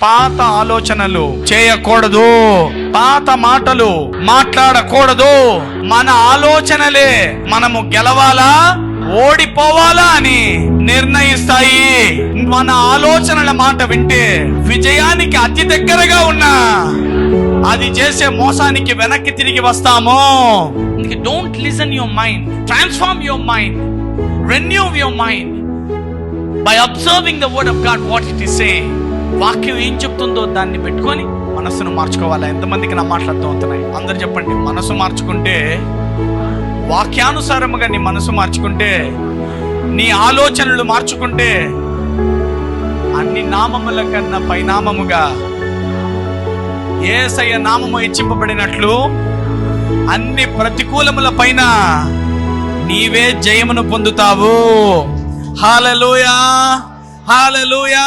పాత ఆలోచనలు చేయకూడదు, పాత మాటలు మాట్లాడకూడదు. మన ఆలోచనలే మనము గెలవాలా ఓడిపోవాలా అని నిర్ణయిస్తాయి. మన ఆలోచనల మాట వింటే విజయానికి అతి దగ్గరగా ఉన్నా అది చేసే మోసానికి వెనక్కి తిరిగి వస్తాము. Don't listen your mind, transform your mind, renew your mind by observing the word of God, what it is saying. వాక్యం ఏం చెప్తుందో దాన్ని పెట్టుకొని మనసును మార్చుకోవాలా. ఎంతమందికి నా మాటలు అర్థం అవుతున్నాయి? అందరు చెప్పండి. మనసు మార్చుకుంటే, వాక్యానుసారముగా నీ మనసు మార్చుకుంటే, నీ ఆలోచనలు మార్చుకుంటే, అన్ని నామముల కన్నా పైనామముగా యేసయ్య నామము హెచ్చింపబడినట్లు అన్ని ప్రతికూలముల పైన నీవే జయమును పొందుతావు. హల్లెలూయా, హల్లెలూయా.